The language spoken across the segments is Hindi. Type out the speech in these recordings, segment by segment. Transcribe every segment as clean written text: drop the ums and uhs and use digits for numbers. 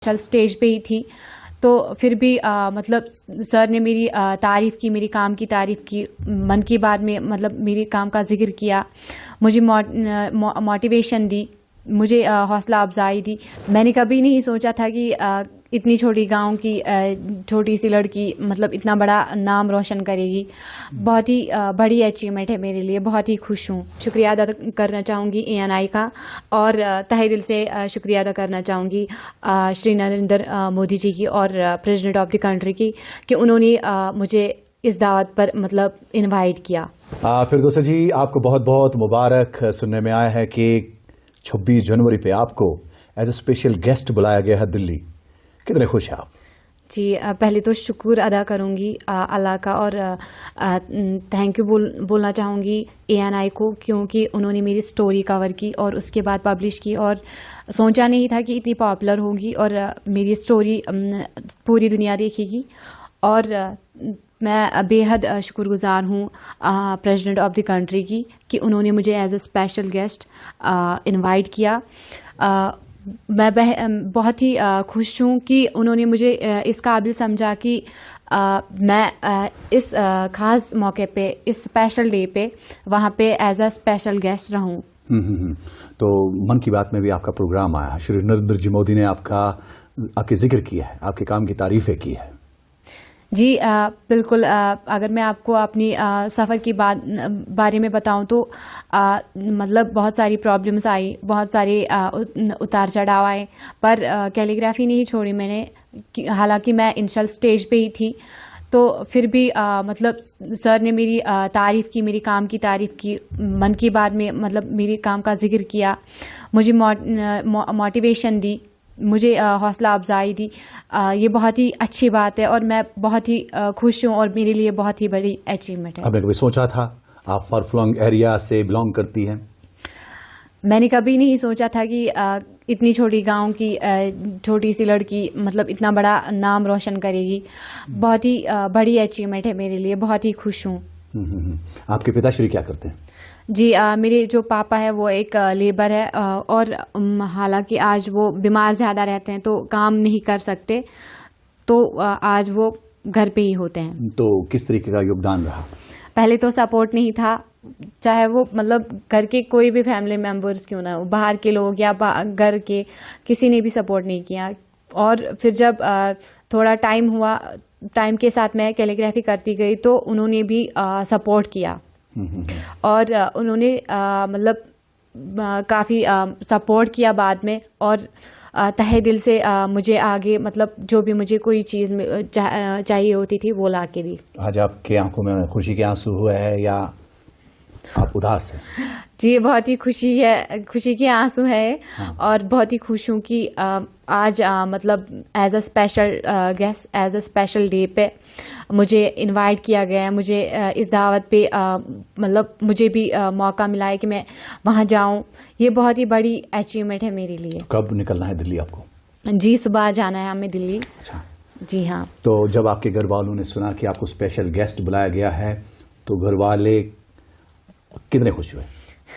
चल स्टेज पे ही थी, तो फिर भी मतलब सर ने मेरी तारीफ़ की, मेरी काम की तारीफ़ की, मन की बात में मतलब मेरे काम का जिक्र किया, मुझे मोटिवेशन दी, मुझे हौसला अफजाई दी। मैंने कभी नहीं सोचा था कि इतनी छोटी गांव की छोटी सी लड़की मतलब इतना बड़ा नाम रोशन करेगी। बहुत ही बड़ी अचीवमेंट है मेरे लिए, बहुत ही खुश हूँ। शुक्रिया अदा करना चाहूँगी ANI का, और तहे दिल से शुक्रिया अदा करना चाहूँगी श्री नरेंद्र मोदी जी की और प्रेसिडेंट ऑफ द कंट्री की, कि उन्होंने मुझे इस दावत पर मतलब इनवाइट किया। फिरदौसा जी, आपको बहुत बहुत मुबारक। सुनने में आया है कि 26 जनवरी पे आपको एज ए स्पेशल गेस्ट बुलाया गया है दिल्ली। कितने खुश हैं आप? जी, पहले तो शुक्र अदा करूँगी अल्लाह का, और थैंक यू बोलना चाहूँगी ANI को, क्योंकि उन्होंने मेरी स्टोरी कवर की और उसके बाद पब्लिश की, और सोचा नहीं था कि इतनी पॉपुलर होगी और मेरी स्टोरी पूरी दुनिया देखेगी। और मैं बेहद शुक्रगुजार हूँ प्रेसिडेंट ऑफ द कंट्री की, कि उन्होंने मुझे as a special guest invite किया। मैं बहुत ही खुश हूँ कि उन्होंने मुझे इस काबिल समझा कि मैं इस ख़ास मौके पे, इस स्पेशल डे पे वहाँ पे एज अ स्पेशल गेस्ट रहूँ। तो मन की बात में भी आपका प्रोग्राम आया, श्री नरेंद्र जी मोदी ने आपके जिक्र किया है, आपके काम की तारीफ़ें की है। जी बिल्कुल। अगर मैं आपको अपनी सफ़र की बारे में बताऊं तो मतलब बहुत सारी प्रॉब्लम्स आई, बहुत सारे उतार चढ़ाव आए, पर कैलीग्राफी नहीं छोड़ी मैंने। हालांकि मैं इनिशियल स्टेज पे ही थी, तो फिर भी मतलब सर ने मेरी तारीफ़ की, मेरी काम की तारीफ़ की, मन की बात में मतलब मेरे काम का जिक्र किया, मुझे मोटिवेशन दी, मुझे हौसला अफजाई दी। ये बहुत ही अच्छी बात है और मैं बहुत ही खुश हूँ, और मेरे लिए बहुत ही बड़ी अचीवमेंट है। आपने कभी सोचा था, आप फार फ्लंग एरिया से बिलोंग करती हैं? मैंने कभी नहीं सोचा था कि इतनी छोटी गांव की छोटी सी लड़की मतलब इतना बड़ा नाम रोशन करेगी। बहुत ही बड़ी अचीवमेंट है मेरे लिए, बहुत ही खुश हूँ। आपके पिताश्री क्या करते हैं? जी, मेरे जो पापा है वो एक लेबर है, और हालांकि आज वो बीमार ज़्यादा रहते हैं तो काम नहीं कर सकते, तो आज वो घर पे ही होते हैं। तो किस तरीके का योगदान रहा? पहले तो सपोर्ट नहीं था, चाहे वो मतलब घर के कोई भी फैमिली मेम्बर्स क्यों ना हो, बाहर के लोग या घर के, किसी ने भी सपोर्ट नहीं किया। और फिर जब थोड़ा टाइम हुआ, टाइम के साथ मैं कैलीग्राफी करती गई, तो उन्होंने भी सपोर्ट किया, और उन्होंने मतलब काफ़ी सपोर्ट किया बाद में, और तहे दिल से मुझे आगे मतलब जो भी मुझे कोई चीज़ चाहिए होती थी वो ला के दी। आज आपके आंखों में खुशी के आंसू हुए हैं या आप उदास हैं? जी, बहुत ही खुशी है, खुशी के आंसू है। हाँ। और बहुत ही खुश हूँ कि आज मतलब as a special guest, as a special day पे मुझे इनवाइट किया गया है। मुझे इस दावत पे मतलब मुझे भी मौका मिला है कि मैं वहाँ जाऊँ। ये बहुत ही बड़ी अचीवमेंट है मेरे लिए। कब निकलना है दिल्ली आपको? जी, सुबह जाना है हमें दिल्ली। अच्छा जी हाँ। तो जब आपके घर वालों ने सुना कि आपको स्पेशल गेस्ट बुलाया गया है, तो घर वाले कितने खुश हुए?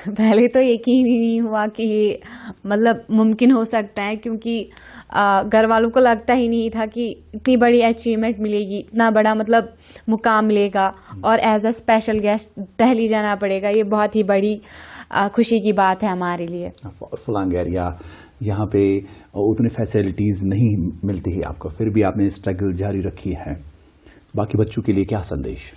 पहले तो यकीन ही नहीं हुआ कि ये मतलब मुमकिन हो सकता है, क्योंकि घर वालों को लगता ही नहीं था कि इतनी बड़ी अचीवमेंट मिलेगी, इतना बड़ा मतलब मुकाम मिलेगा, और as a special guest Delhi जाना पड़ेगा। ये बहुत ही बड़ी खुशी की बात है हमारे लिए। फलांग एरिया, यहाँ पे उतनी फैसिलिटीज़ नहीं मिलती है आपको, फिर भी आपने स्ट्रगल जारी रखी है। बाकी बच्चों के लिए क्या संदेश?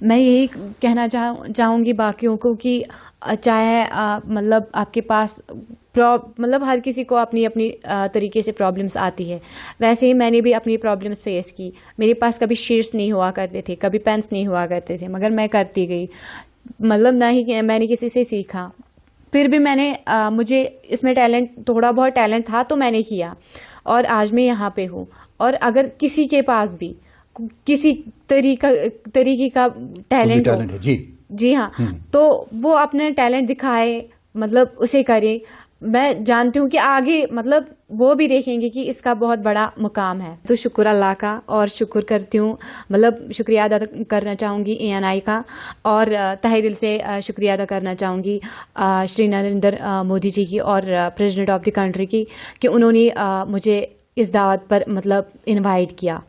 मैं यही कहना चाहूँगी बाकियों को कि चाहे मतलब आपके पास मतलब हर किसी को अपनी अपनी तरीके से प्रॉब्लम्स आती है, वैसे ही मैंने भी अपनी प्रॉब्लम्स फेस की। मेरे पास कभी शीट्स नहीं हुआ करते थे, कभी पेन्स नहीं हुआ करते थे, मगर मैं करती गई। मतलब ना ही मैंने किसी से सीखा, फिर भी मैंने मुझे इसमें टैलेंट, थोड़ा बहुत टैलेंट था तो मैंने किया, और आज मैं यहाँ पे हूँ। और अगर किसी के पास भी किसी तरीके का टैलेंट हो, जी हाँ, तो वो अपने टैलेंट दिखाए, मतलब उसे करे। मैं जानती हूँ कि आगे मतलब वो भी देखेंगे कि इसका बहुत बड़ा मुकाम है। तो शुक्र अल्लाह का, और शुक्र करती हूँ, मतलब शुक्रिया अदा करना चाहूँगी ANI का, और तहे दिल से शुक्रिया अदा करना चाहूँगी श्री नरेंद्र मोदी जी की और प्रेसिडेंट ऑफ द कंट्री की, कि उन्होंने मुझे इस दावत पर मतलब इनवाइट किया।